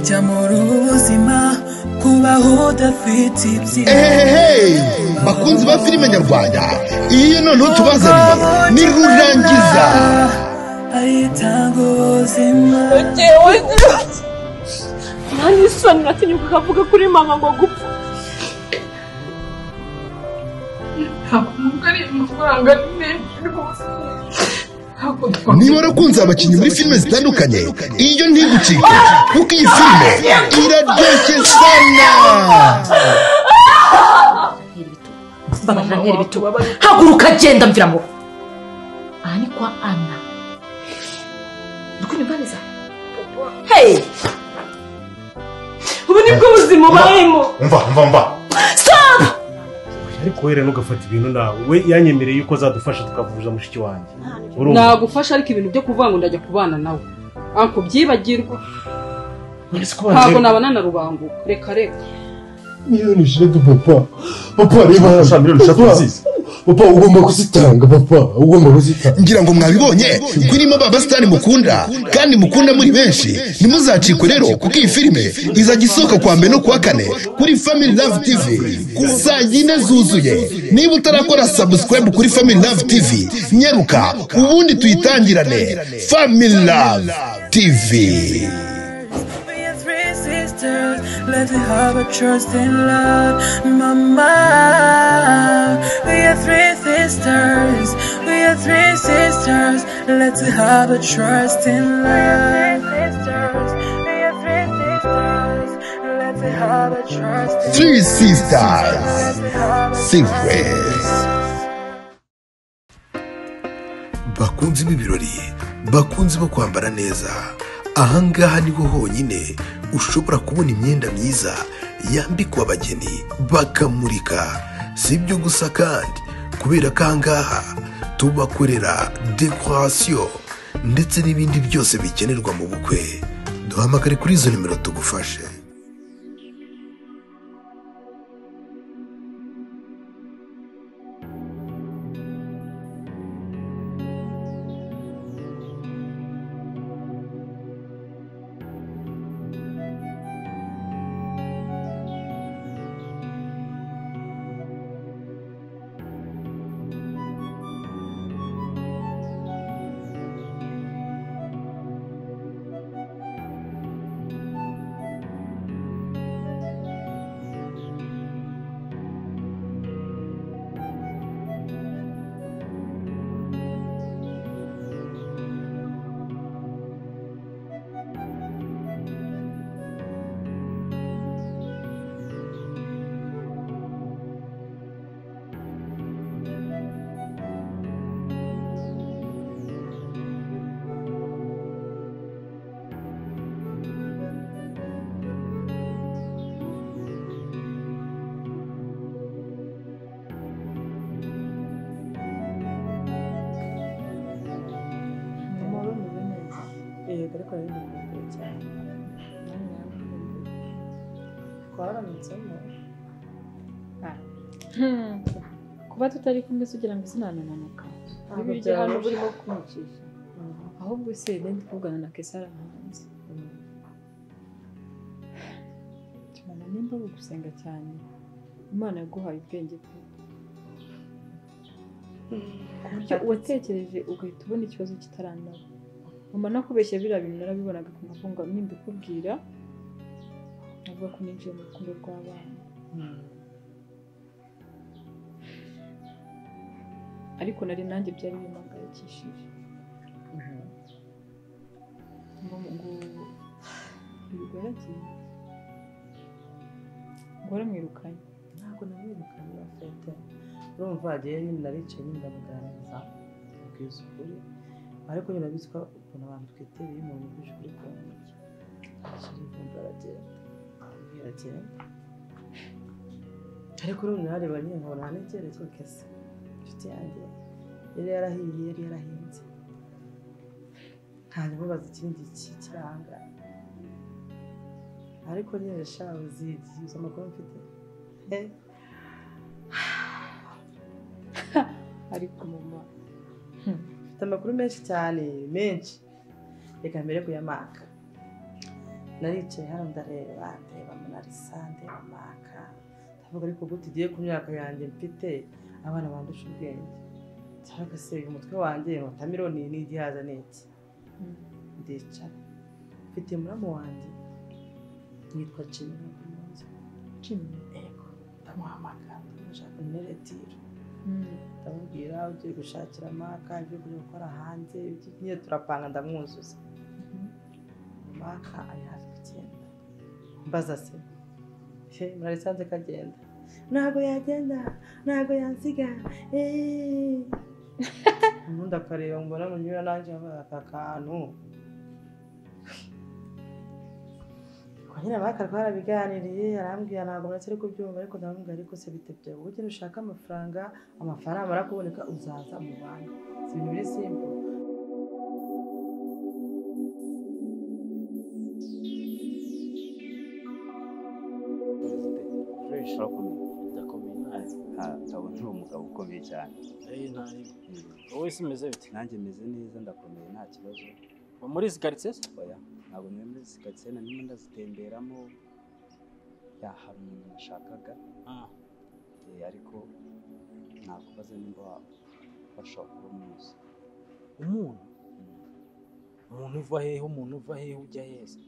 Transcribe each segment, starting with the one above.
burya muri ubuzima kubaho udafite ibye. bakunzi ba filime nyarwanda iyo noneho tubazaniye ni Rurangiza ayitanga ubuzima. Nani isoni natinyuka kavuga kuri mama ngo gupfa. Hakumugari amafaranga menshi rwose. niba warakunze abakinnyi muri filime zitandukanye iyo ntigucike kuko iyi filime iraryoshye sana. Babarira bitu haguruka genda mvira ngo aha ni kwa Ana nukunyumvaniza hey ubu ni bwo buzima barimo. Mva Stop. ariko wera nugafata ibintu nawe we yanyemereye yuko zadufasha tukavuza mushiki wanjye. Nagufasha ariko ibintu byo kuvuga ngo ndajya kubana nawe anko byibagirwa ntabwo nabana na Rubanguka. Reka miliyoni eshatu papa reba sha miliyoni eshatu nziza papa ugomba kuzitanga papa ugomba kuzitanga. ngira ngo mwabibonye kwirimo baba star mukunda kandi mukunda muri benshi ntimuzacikwe rero kuko iyi filime izajya isohoka kwa mbere no kuwa kane kuri Family Love TV saa 4 zuzuye. niba utarakora subscribe kuri Family Love TV nyaruka ubundi tuyitangirane. Family Love TV. Let's have a trust in love, mama. We are three sisters. We are three sisters. Let's have a trust in love. We are three sisters. Let's have a trust in love. Three sisters. Secrets. bakunzi b'ibirori, bakunzi bo kwambara neza, ahangaha niho honyine ushobora kubona imyenda myiza yambikwa abageni bakamurika. si ibyo gusa kandi kubera ko ahangaha tubakorera decoration ndetse n'ibindi byose bikenerwa mu bukwe. duhamagare kuri izo nimero tugufashe. ariko ari ndikubwira cyane twaramutsemo kuba tutari kumwe sugira ngo sinanananuka ibyo hano burimo kumucisha ahubwo se ndi kuvugana na Kesara hanze cyane nimba gusenga cyane Imana yaguhaye ubwenge bwe watekereje ugahita ubona ikibazo kitaranaba mama nakubeshye bira bintu narabibonaga ku mafunga nimba kubwira navuga ko ninjiye mu rukundo rw'abana ariko nari nanjye byari bimangayikishije ngo bigaragiye ngo waramwirukanye. ntabwo namwirukanye afite urumva agiye nyine naricaye nyine ndamuganiriza ubwiza ukuri ariko nyine nabitswa ukuntu abantu twitereye umuntu uje kuri konti ashirivumba aragenda ariko rero nareba nyine nkabona hano icyerekezo kese inshuti yanjye yari yarahinze hanyuma baza ikindi kiranga ariko nyine shawe zigize amakuru mfite ariko mama mfite amakuru menshi cyane menshi reka mbere kuyamaka naricaye hano ndeba Monalisa ndeba Maka ndavuga ariko gute igiye ku myaka yanjye mfite abana bandusha ubwenge cyangwa se umutwe wanjye Watermelon ni igihaza n'iki ndicara mfite muramu wanjye yitwa Jimmy ego ndamuhamagara ndashaka neretiro ndamubwira ugiye gushakira Maka ibyo kujya gukora hanze nyine turapanga ndamwuzuza Maka ari hafi kugenda mbaza se Monalisa kagenda ntabwo yagenda ntabwo yansiga ubundi akareba mbona munyura nanjye aka kantu nyine Maka twarabiganiriye arambwira ntabwo natse ari kubyumva ariko ndamubwira ariko se bitebye uburyo ushaka amafaranga amara kuboneka uzaza mu bantu si ibintu biri simple ndabona uri umugabo ukomeye cyane wowe se umeze bite? nanjye meze neza ndakomeye nta kibazo. muri izi karitsiye se? oya ntabwo muri izi karitsiye narimo ndazitemberamo hari umuntu nashakaga ariko nakubaza nimba washobora kuba umuzi. umuntu uva hehe ujya heza?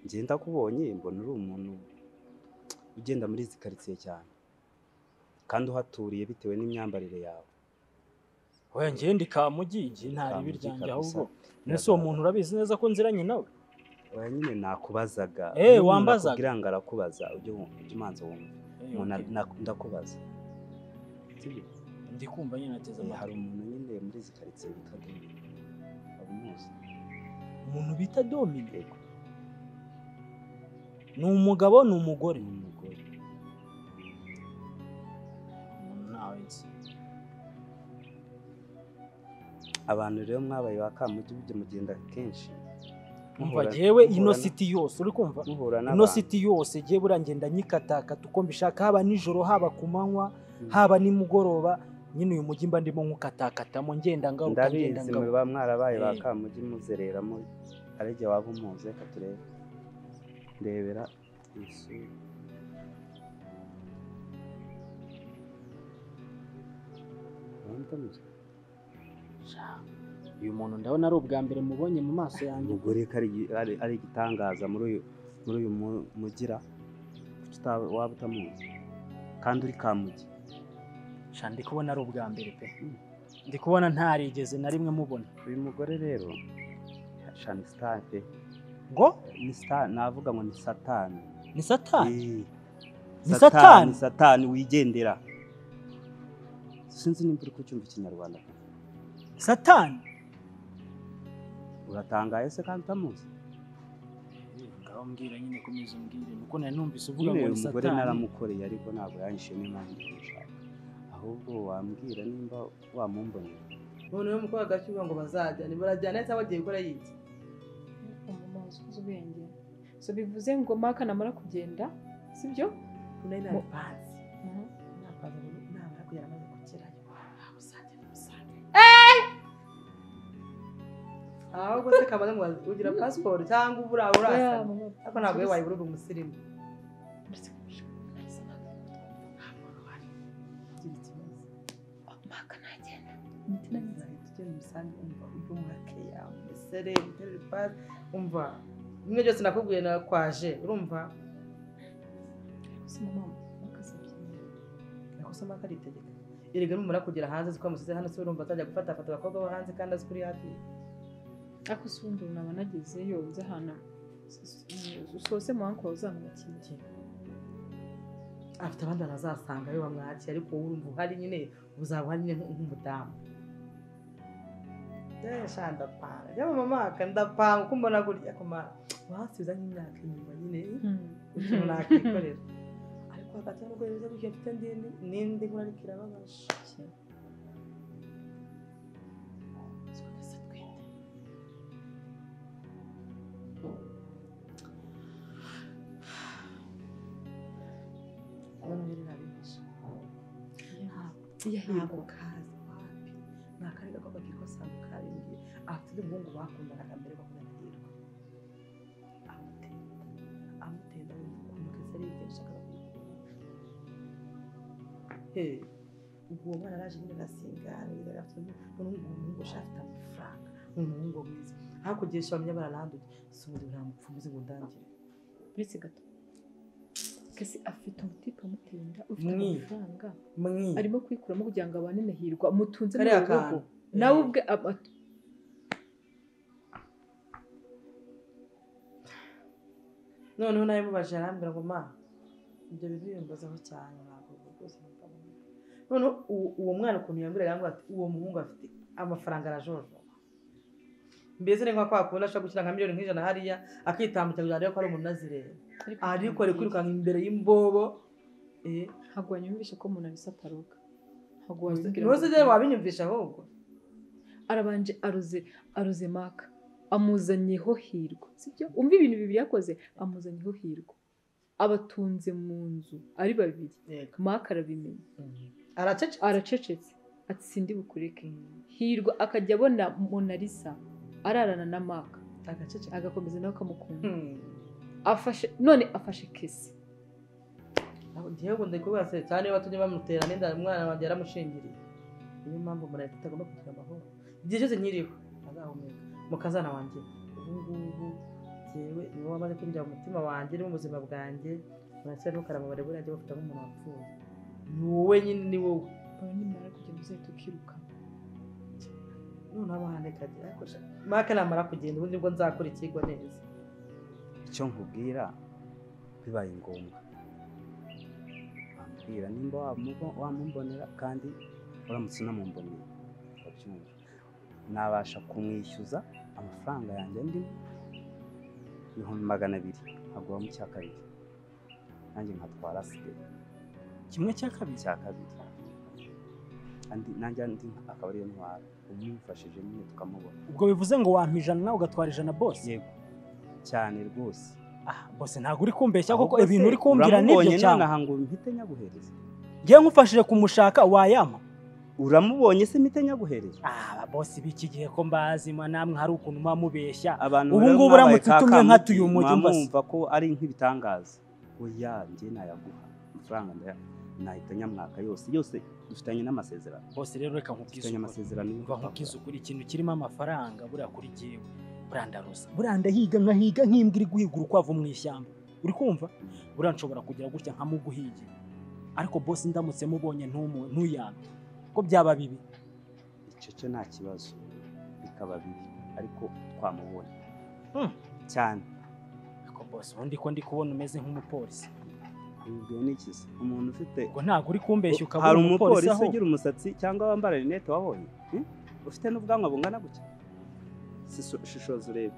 njye ndakubonye mbona uri umuntu ugenda muri izi karitsiye cyane kandi uhaturiye bitewe n'imyambarire yawe. oya njye ndi Kamugi ntari biryanjye ahubwo nese uwo muntu urabizi neza ko nziranye nawe? oya nyine nakubazaga wambazaga kugira ngo arakubaza ujye umanza wumva ndakubaza ndi kumva nyine nateze amatwi. hari umuntu nyine muri izi karitsiye bita Dominic abamuzi. umuntu bita Dominic ni umugabo ni umugore? abantu rero mwabaye ba Kamugi bijya mugenda kenshi umva jewe ino city yose uri kumva ino city yose jewe burangenda nyikatakata uko mbishaka haba nijoro haba kumanywa haba nimugoroba nyine uyu mujyi mba ndimo nkukatakatamo ngenda ngaho ngenda ngaho. ndabizi mwarabaye ba Kamugi muzereramo arege waba umuze katurebe ndebera isura uyu muntu ndabona ari ubwa mbere mubonye mu maso yanjye. umugore ari igitangaza muri uyu mugira waba utamuzi kandi uri Kamugi. ndi kubona ari ubwa mbere pe ndi kubona ntarigeze na rimwe mubona. uyu mugore rero ni star pe ngo ni star navuga ngo ni satani. ni satani? ni satani? satani wigendera sinzi nimba uri kucyumva ikinyarwanda. satani uratangaye se kandi utamuzi? ngaho mbwira nyine komeza umbwire nuko nari numvise uvuga ngo ni satani. umugore naramukoreye ariko ntabwo yanyishimiye impamvu ndumushaka ahubwo wambwira nimba wamumbonera. none uyu mukobwa agashyirwa ngo bazajyane barajyana cyangwa bagiye gukora yiki? umumazi uzi ubwenge so bivuze ngo Maka namara kugenda sibyo? unari napanze napanze namara kugera amaze kugerayo ahubwo se kamaze ngo ugira passport cyangwa ubura urasa ariko ntabwo we wayibura umusirimu. Maka nagenda umusere umva bimwe byose nakubwiye nakwaje urumva nakosoma Maka aritegeka erega numara kugera hanze ziko amusize hano se urumva atajya gufata abakobwa bo hanze kandi azi kuri hafi. ako sundi naba nagezeyo nze hano usose mu anko uzamwakiriye afite abandi bazasanga yo bamwakira ariko urumva uhari nyine uzaba uhari nyine nk'umudamu. ndapanga jya mama Maka ndapanga uko mbona gutya kuma wasubiza nk'imyaka inyuma nyine ukuntu nakikorera ariko hagati y'ubwo rero gutya mfite n'indi nkuru ariko irababaje. ntabwo kazi wapi ni akari gakobwa kitwa Sandu karimbye afite umuhungu bakundanaga mbere bakundana hirwa ubwo uwo mwana araje nyine arasinga n'umuhungu ushaka amafaranga n'umuhungu mwiza hakugisha bamenya bararanduye sumuri nta mupfumuzi ngo ndangire uretse gato kese afite umutipe amutenda ufite amafaranga arimo kwikuramo kugira ngo abane nahirwa mutunze mu rugo nawe ubwe noneho nawe mubaje arambwira ngo ma ibyo bintu bimbazaho cyane ntabwo rwose noneho uwo mwana ukuntu yambwiraga ngo ati uwo muhungu afite amafaranga arajojoba mbese ni nka kwa kundi ashobora gushyira nka miliyoni nk'ijana hariya akitambutsa kugira ngo ko ari umuntu azireba ariko ari kwirukanka imbere y'imbobo ntabwo wanyumvisha ko umuntu abisa ataruka ntabwo wabinyumvisha ahubwo arabanje aruze maka amuzanyeho hirwa sibyo umva ibintu bibiri yakoze amuzanyeho hirwa abatunze mu nzu ari babiri maka arabimenya aracecetse ati sindi bukureke hirwa akajya abona Monalisa ararana na maka agakomeza nawe akamukunda afashe kesi igihugu ndikubwira se cyane niba tujye bamutera n'inda umwana wanjye yaramushingiriye niyo mpamvu umuntu atagomba kugira amahoro igihe cyose nkiriho azahumeka mukazana wanjye ubu ngubu yewe niwe wamaze kwinjira mu mutima wanjye no mu buzima bwanjye urashyira n'ukarama bare buriya bafite nk'umuntu wapfuye ni wowe nyine ni wowe nimara kujya muzahita ukirukana none abahane kagira ariko maka namara kugenda ubundi bwo nzakora ikigwa neza icyo nkubwira bibaye ngombwa ambwira nimba wamumbonera kandi uramutse unamumboneye urabyumva nabasha kumwishyuza amafaranga yanjye ndimo 200,000 nkagura mu cya kabiri nanjye nkatwara asigaye kimwe cya kabiri nanjye akaba ariyo ntwara umufashije nyine tukamubona ubwo bivuze ngo wampa 100 nawe ugatwara 100 boss yego cyane rwose boss ntabwo uri kumbeshya koko ibintu uri kumbwira nibyo cyane aha ngo mpite nyaguhereza ngiye nkufashije kumushaka wayama uramubonye se mpite nyaguhereza boss biki gihe ko mbazima namwe hari ukuntu mumubeshya ubu ngubu uramutse utumye nkatuye umujyi mwumva ko ari nk'ibitangaza oya njye nayaguha amafaranga nahita nyamwaka yose dufitanye n'amasezerano boss rero reka nkubwize amasezerano nkubwize ukuri ikintu kirimo amafaranga buriya kuri giwe burandaruza buranda higa nk'imbwa iri guhigura ukwavu mu ishyamba uri kumva buriya nshobora kugira gutya nkamuguhigira ariko boss ndamutse mubonye ntuyambe ko byaba bibi icyo cyo nta kibazo bikaba bibi ariko twamubona cyane ariko boss ubundi ko ndi kubona umeze nk'umupolisi ibyo nikize umuntu ufite ngo ntabwo uri kumbeshya ukabona umupolisi aho ugira umusatsi cyangwa wambara rinete wabonye ufite n'ubwanwa bungana gutya shishoza urebe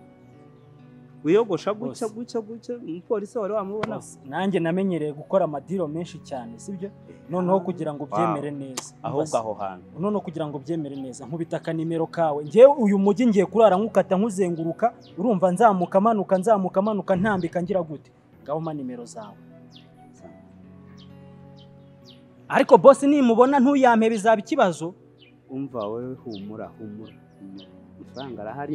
wiyogosha gutya umupolisi wari wamubona nanjye namenyereye gukora amadiro menshi cyane sibyo noneho kugira ngo byemere neza ahubwo aho hantu noneho kugira ngo byemere neza nkubitaka nimero kawe ngewe uyu mujyi ngiye kurara nkukata nkuzenguruka urumva nzamuka manuka ntambika ngira gute ngaho ma nimero zawe ariko boss nimubona ntuyampe bizaba ikibazo umva wewe humura amafaranga arahari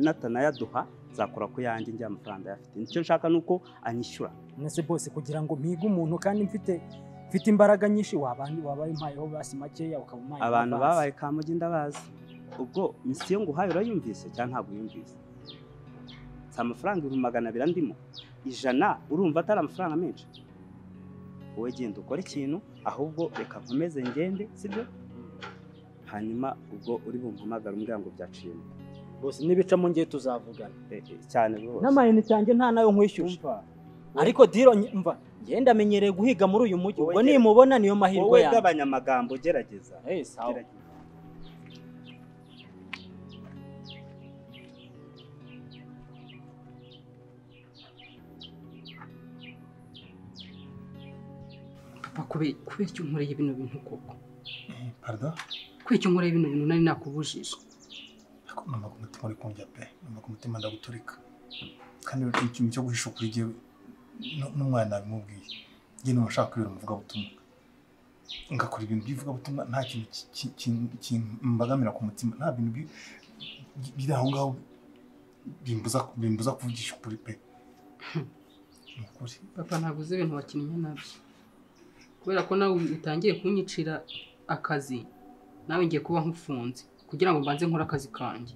natanayaduha zakora ko yanjye njya amafaranga yafite nicyo nshaka nuko anyishyura nese boss kugira ngo mpige umuntu kandi mfite imbaraga nyinshi wabaye impayeho basi makeya ukabumaye abantu babaye kamugi ndabazi ubwo misiyo nguhaye urayumvise cyangwa ntabwo yumvise sa amafaranga 200 ndimo 100 urumva atari amafaranga menshi wowe genda ukora ikintu ahubwo reka nkomeze ngende sibyo hanyuma ubwo uri bumpamagara umbwira ngo byaciyemo bose nibicamo ngiye tuzavugana cyane rwose n'amayini cyanjye nta nayo nkwishyuje ariko diro mva ngenda amenyereye guhiga muri uyu mujyi ubwo nimubona niyo mahirwe yanjye wowe gabanyamagambo gerageza sawa kubera icyo nkoreye bino bintu koko pardon kubera icyo nkoreye bino bintu nari nakubujije mama kumutima uri kunjya pe mama kumutima ndaguturika kandi ikintu cyo guhisha kuri gihe n'umwana bimubwiye ngiye n'umushaka kwibera umuvuga butumwa ngakora ibintu bivuga butumwa nta kintu kimbagamira ku mutima nta bintu biri aho ngaho bimbuza kuvugisha ukuri pe papa ntabwo uzi ibintu wakinnye nabyo kubera ko nawe utangiye kunyicira akazi nawe ngiye kuba nkufunze kugira ngo mbanze nkore akazi kanjye.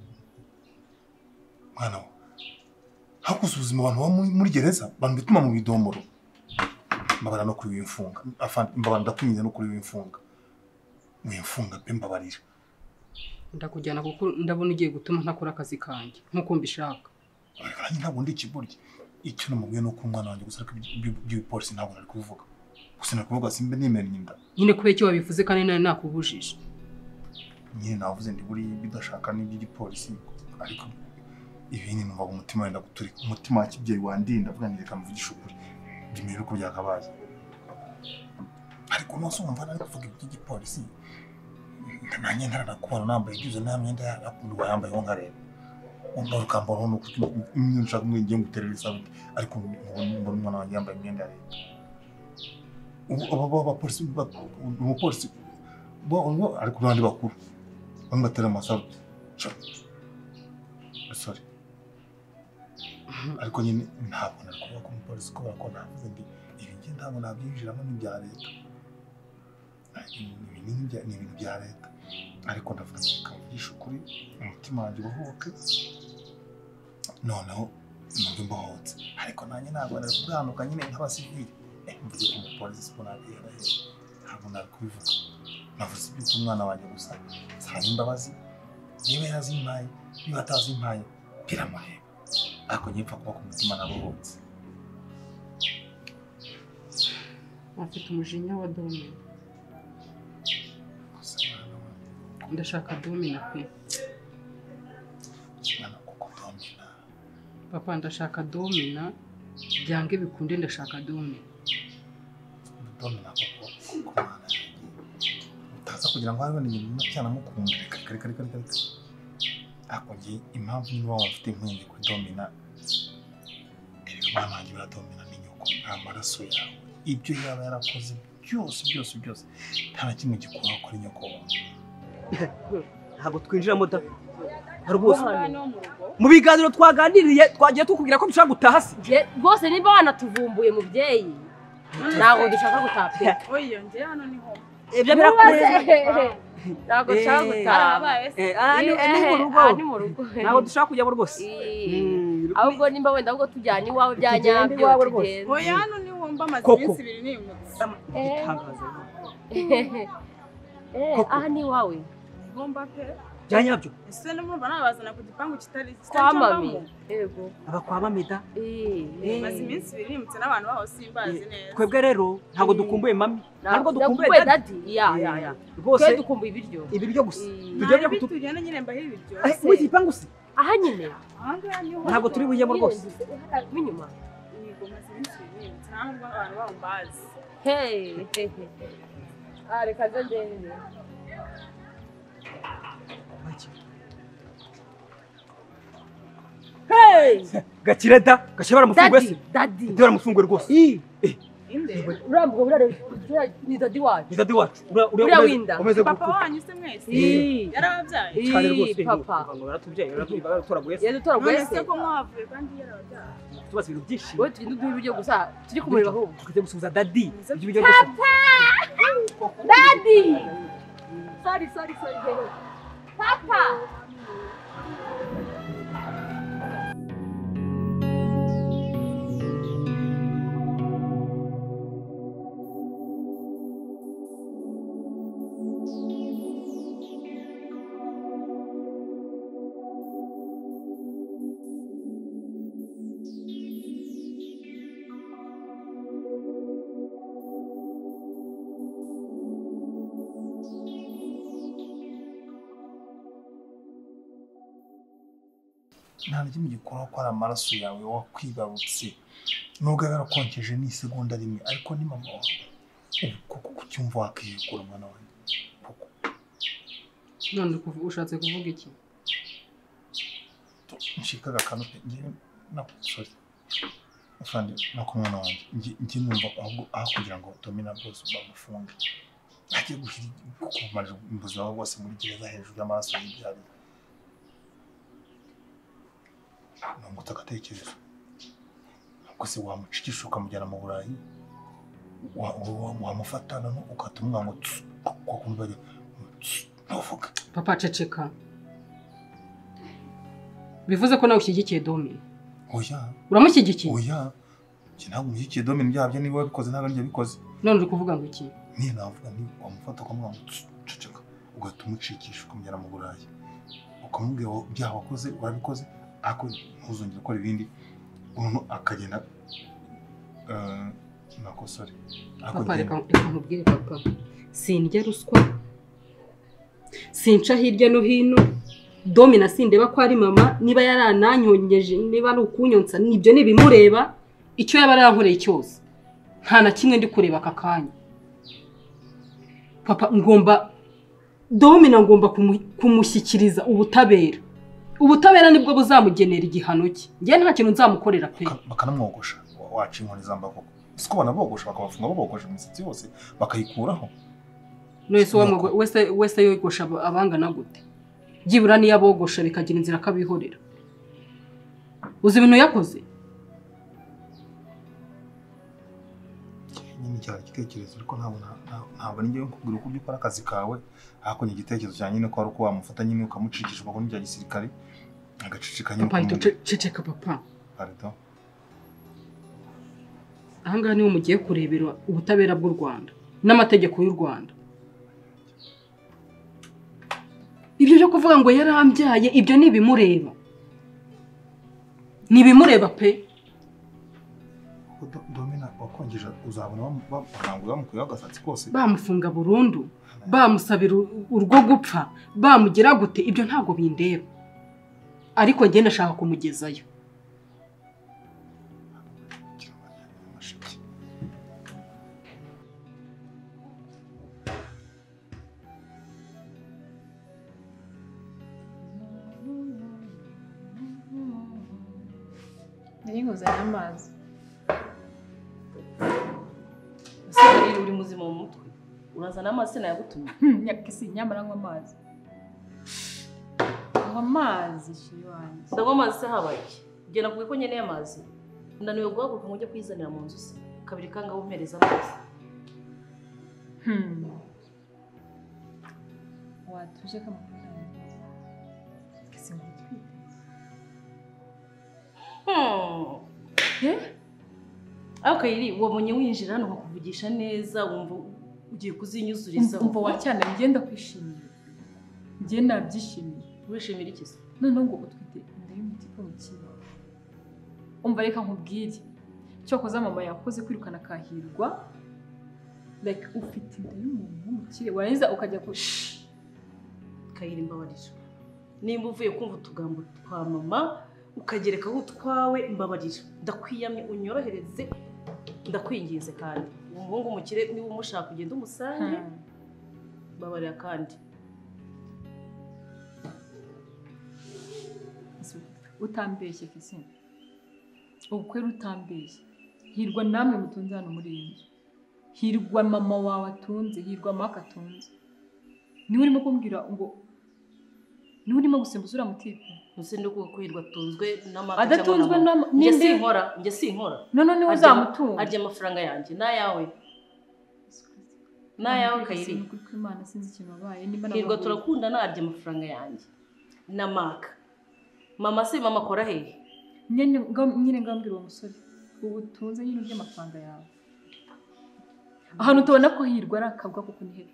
Mwana we hakuze ubuzima abantu baba muri gereza abantu bituma mu bidomoro mbabara no kuri w'imfunga mbabara ndakunyuze no kuri w'imfunga w'imfunga pe mbabarira ndakujyana kuko ndabona ugiye gutuma ntakora akazi kanjye nkuko mbishaka. Ariko ntabwo ndi kiburyo icyo namubwiye nuko umwana wanjye gusa by'ipolisi ntabwo nari kuvuga gusa nari kuvuga simbe nimenye inda nyine kubera icyo wabivuze kandi nari nakubujije nyine navuze ndi buri bidashaka n'iby'igipolisi ariko ibintu numva umutima wenda guturika umutima wa kibyeyi wandinda avuga ngo reka mvugishe ukuri bimeze uko byakabaye ariko nose umva nari kuvuga iby'igipolisi nanjye ntaranakubona nambaye ibyuzo nta myenda yakunduwa yambaye ho nkareba umva ukambara no imwe nshaka ngiye nguterera isabiti ariko mbona umwana wanjye yambaye imyenda ya leta ubu abapolisi umupolisi bo ariko abandi bakuru bamwe batera amasabiti sorry ariko nyine ntabwo nari kuvuga ko umupolisi kubera ko navuze ngo ibi ngiye ntabwo nabyinjiramo n'ibya leta ni ibintu bya leta ariko ndavuga ngo kavugisha ukuri umutima wanjye ubohoke noneho numva mbohotse ariko nanjye ntabwo nari kubwanuka nyine nk'abasivili mvuze ko umupolisi siko nabihera ntabwo nari kubivuga navuze iby'uko umwana wanjye gusa nsaba imbabazi niba yarazimpaye niba atazimpaye biramuheba ariko nyipfa kuba ku mutima nabohotse. afite umujinya wa domina ndashaka domina pe papa ndashaka domina byange bikunde ndashaka domina koko utaza kugira ngo habe n'ibintu cyane mukunda reka ako ngiye impamvu niba wafite impungenge kuri domina umwana wanjye baradomina n'inyoko amaraso yawe ibyo yaba yarakoze byose nta na kimwe gikora kuri nyoko wawe ntabwo twinjiramo da rwose mu biganiro twaganiriye twagiye tukubwira ko dushaka gutaha se rwose niba wanatuvumbuye mubyeyi ntabwo dushaka gutaha pe oya nge hano niho ibyo birakureze ntabwo dushaka gutaha ni mu rugo ntabwo dushaka kujyamo rwose ahubwo nimba wenda ahubwo tujyana iwawe bya nyabyo tugenda oya hano niho mba amaze iminsi ibiri nimutse aha ni iwawe ngomba pe bya nyabyo ese numva nabazana ku gipangu kitari kwa mami yego aba kwa mami da maze iminsi ibiri nimutse n'abantu baho simbazi neza twebwe rero ntabwo dukumbuye mami ntabwo dukumbuye dadi ya rwose twe dukumbuye ibiryo gusa tugenda nyine mbaho ibiryo mu gipangu se aha nyine ntabwo turi bujyemo rwose w'inyuma yego maze iminsi ibiri nimutse ntabwo abantu baho mbazi reka nze ngende gakire da gashya baramufunguye se dadi baramufunguye rwose urambuka burare ni dadi wacu ni dadi wacu uriya winda papa wanyu se mwese yarababyaye cyane rwose papa yaratubyaye yaratoraguye se yadutoraguye se ko mwavuye kandi yarababyaye tubaza ibintu byinshi wowe tugenda uduha ibiryo gusa turi kumureba ahubwo tukajya gusubiza dadi ibyo biryo rwose dadi sorry papa nta kimwe gikora ko ari amaraso yawe wakwibarutse nubwo yarakonkeje n'isegonda rimwe ariko ni mama wawe kuko kucyumva wakiyegura mwana wanjye none ushatse kuvuga iki nshikaga kano pe ngiye sorry afande nako mwana wanjye ngiye numva ahubwo kugira ngo domina bose bamufunge agiye gushyira kukumarira ubuzima bwose muri gereza hejuru y'amaraso y'ibyari ntabwo utagatekereza ubwo se wamucikisha ukamujyana mu Burayi wamufata none ugatuma ngo kwakumva ntuvuga. Papa ceceka. Bivuze ko nawe ushyigikiye Domi. Oya. Uramushyigikiye? Oya. Ntabwo mushyigikiye Domi byabyo niba wabikoze ntabwo njye bikoze. None uri kuvuga ngo iki? Ni navuga ni wamufata ukamubwira ngo ceceka ugatuma ucikisha ukamujyana mu Burayi. Ukamubwira byaha wakoze urabikoze ako ntuzongere gukora ibindi umuntu akagenda nakosore. Papa reka nkubwire papa. Sindya ruswa. Sinca hirya no hino. Domi na sindeba ko ari mama niba yarananyongeje niba ari ukunyonsa nibyo nibimureba icyo yaba yarankoreye cyose. Nta na kimwe ndi kureba aka kanya. Papa ngomba Domi na ngomba kumushyikiriza ubutabera. Ubutabera nibwo buzamugenera igihano cye. Ngiye nta kintu nzamukorera pe. Bakanamwogosha waca inkoni zambako. Siko banabogosha bakabafunga babogosha imisatsi yose bakayikuraho. Wese yogosha abangana gute? Byibura niyo abogosha bikagira inzira akabihorera. Uzi ibintu yakoze? Nyine cyari igitekerezo ariko ntabwo ninjye nkubwira uko ukora akazi kawe ariko ni igitekerezo cyane nyine ko ari uko wamufata nyine ukamucikisha bakoni bya gisirikare agacicika nyine. Papa ceceka papa. Pardon. Ahangaha niho mugiye kurebera ubutabera bw'u Rwanda n'amategeko y'u Rwanda. Ibyo byo kuvuga ngo yarambyaye ibyo nibimureba. Nibimureba pe. Domina wakongeje uzabona bamurangura bamukuye agasatsi kose. Bamufunga burundu, bamusabira urwo gupfa, bamugira gute ibyo ntago bindeba. Ariko njye ndashaka kumugezayo. Nkuzanye amazi. Ese uri muzima mu mutwe? Urazana amazi nayagutumye? Nyakisi nyamara ngo amazi. Amazi shiri wanjye. Ndagwa amazi se habaye. Genda kuvuga ko nyeneye amazi. Ndaniwe guhaguruka ngo ujye kwizanira mu nzu se. Kabiri kanga umpereza amazi. Watuje kamufanya. Kisi ngutwi. Kayiri wabonye winjira hano nkakuvugisha neza wumva ugiye kuzinyuzuriza. Umva wacyana ngenda kwishimira. Ngiye nabyishimiye. Wishimira iki se? None ngo utwite inda y'umutima mu kiba. Umva reka nkubwire. Cyo koza mama yakoze kwirukana Kahirwa. Like ufite inda y'umuntu w'umukire warangiza ukajya ku Kayiri mbabarira. Nimba uvuye kumva utugambo twa mama ukagerekaho utwawe mbabarira. Ndakwiyamye unyorohereze ndakwingize kandi umuhungu umukire niba umushaka kugenda umusange mbabarira kandi utambeshye Kisi. Ubukwe rutambeshye. Hirwa namwe mutunze hano muri iyi nzu. Hirwa mama wawe atunze, hirwa maka atunze. Niwe urimo kumbwira ngo niwe urimo gusimbuza uriya mutipe. Musinde kuko hirwa atunzwe n'amaka adatunzwe njye sinkora. None niwe uzamutunga. Arya amafaranga yanjye n'ayawe. N'ayawe Kayiri. Kuko Imana sinzi ikintu wabaye nimba hirwa turakundana arya amafaranga yanjye n'amaka. Mama se mama akora hehe? Nyine ngambwira uwo musore ubu tunze nyine by'amafaranga yawe. Ahantu tubona ko hirwa ari akabwa kuko ni hehe.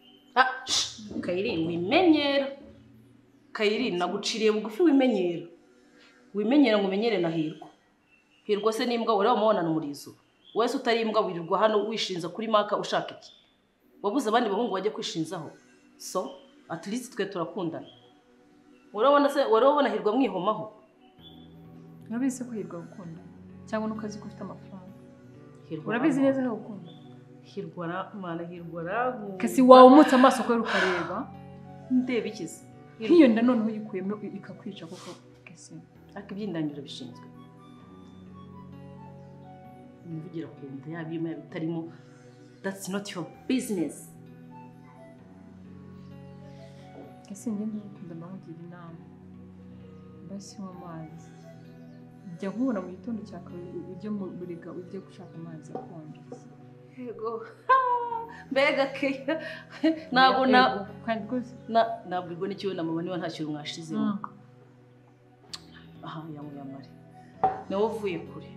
Kayiri wimenyera. Kayiri naguciriye bugufi wimenyera. Wimenyera ngo umenyere na hirwa. Hirwa se n'imbwa wari wamubonana umurizo. Wese utari imbwa wirirwa hano wishinza kuri maka ushaka iki? Wabuze abandi bahungu bajya kwishinzaho. So at least twe turakundana. Urabona hirwa mwihomaho. Urabizi ko hirwa gukunda cyangwa nukazi ko ufite amafaranga. Urabizi neza ko gukunda. Hirwa mana hirwa ragu. Kasi wawe umutse amaso ko rukareba. Ndebe ikize. Hiyo nda noneho yikuyemo ikakwica kuko Kisi. Ariko ibyindangiro bishinzwe. Nivugira ku nda yabiyuma bitarimo. That's not your business. Kisi ngende gukunda mbamugira inama. Basi amazi. Jya nkubona mu gitondo cya kabiri ujye mu buriga ujye gushaka amazi akonje. yego mbega keya ntabwo ntabwo ubwo n'ikiwe na mama niba nta kintu mwashizemo aha yamuyamare nawe uvuye kure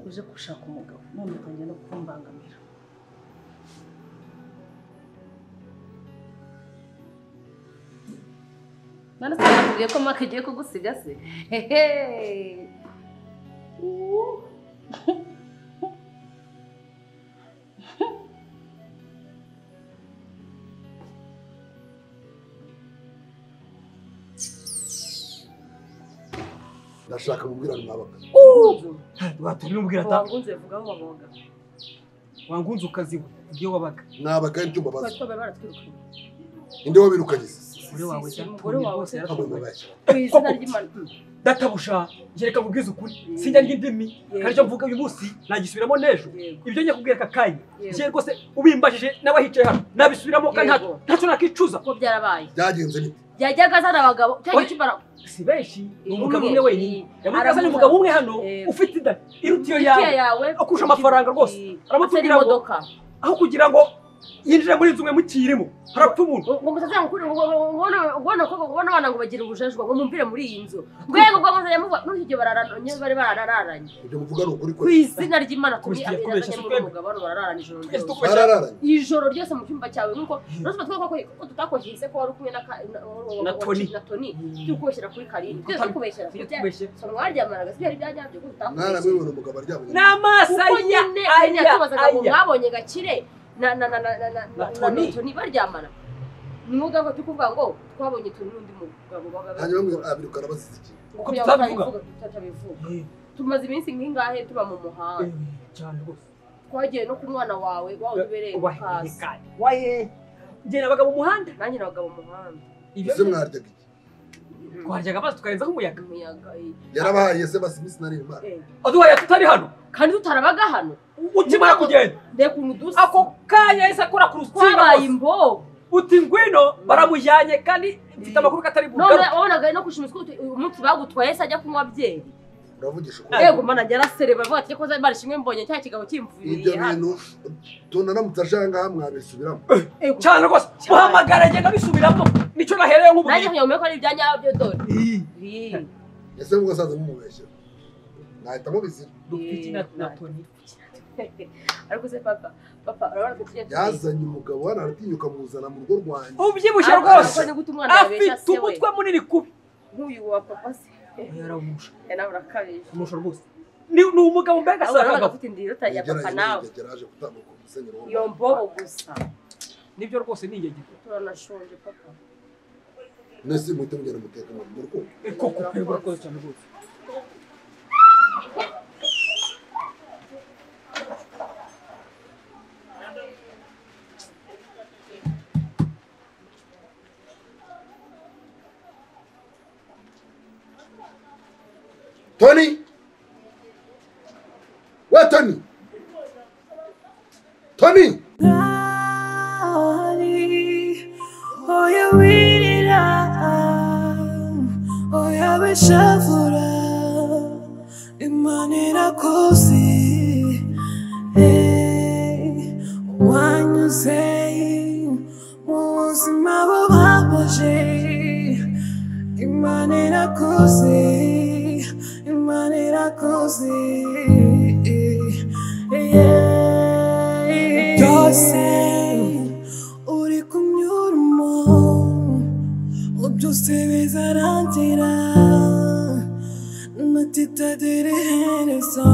uje gushaka umugabo none utangiye no kumbangamira none se nakubwiye ko maka igiye kugusiga se ndashaka kubwira mwabaga watumye umbwira ata wangunze vuga ngo waboga wangunze ukaziwe ibyo wabaga mwabaga nicyo mbabaza twabe baratwirukanye inde wabirukanye umugore wawe se kwizina ry'Imana databusha jereka kubwiza ukuri sinjya ndimi kandi cyo mvuga uyu munsi nagisubiramo nejo ibyo ngiye kubwira kakanye je rwose ubimbajije n'abahicaye hano nabisubiramo kandi ntacyo nakicuza ko byarabaye byagenze bite yajyaga zana abagabo cyangwa kibara si benshi umugabo umwe wenyine yamugazanye umugabo umwe hano ufite inda irutiyo yawe akusha amafaranga rwose aramutubwira ngo aho kugira ngo yinjire muri inzu mwe mukirimo harapfa umuntu ngo mutaza ngukuri ubona abana ngo bagira ubujejwa ngo mumvire muri iyi nzu ngwego ngo muzanye muvuga n'icyo bararanye bari barararanye ibyo muvuga no kuri ku izina ry'Imana kubishyira umugabo barararanye ijoro ryose mu cyumba cyawe nkuko nose twako tutakoshyize ko wari kumwe na Tony tukoshyira kuri Karine byose kubeshyira so mwaryamanaga byari byanyabyo gutakoshye mwana mwe umugabo aryamanye n'amasaya mwabonye gakire na Tony baryamana nimuga ko tukuvuga ngo twabonye Tony n'undi mugabo hanyuma abirukana basize iki uko tutabivuga tumaze iminsi nk'ingahe tuba mu muhanda cyane rwose twagiye no ku mwana wawe ubereye hasi waye nge nabaga mu muhanda nanjye nabaga mu muhanda ibyo mwaryaga iki twaryaga amazi tukarenzaho umuyaga yarabahaye se basimisi nari imana aduhaye tutari hano kandi tutarabaga hano ukimara kugenda ndeka unudusa ako kanya yahise akora ku rutsiro twabaye imbo uti ngwino baramujyanye kandi mfite amakuru katari bugaruke none wabonaga no kushimiswa umunsi bagutwaye se ajya kunywa byeri uravugisha ukuri yego mana yarasere bavuga ati ko bari shimwe mbonye cya kigabo kimvuriye ibyo bintu tunaramutse ajanga mwabisubiramo cyane rwose uhamagara agenda bisubiramo nicyo nahereye nk'ubu nanjye nkiyomeye ko ari ibyanyabyo dore ese ngo saza mumubeshye nahita mubizira dufite na Tony ariko se papa urabona ko tugiye yazanye umugabo hano aratinyuka muzana mu rugo rwanjye ubyibushye rwose afite umutwe munini kubi nk'uyu wa papa se yaramusha nawe urakabije umusha rwose ni umugabo mbega asanga afite indiro ya papa nawe iyo mbobo gusa nibyo rwose ni ingege turanashonje papa nese muhite mugera mutekano mu rugo koko urakoze cyane rwose Tony! Where Tony? Tony! Oh, you read it out. Oh, you wish I would have. Imanira kosi. Hey, when you say, Muzima wababoje. Imanira kosi. Imanira kosi. Yeah. Dose. Uri kumyurmo. Byose bizarangira natitaderereza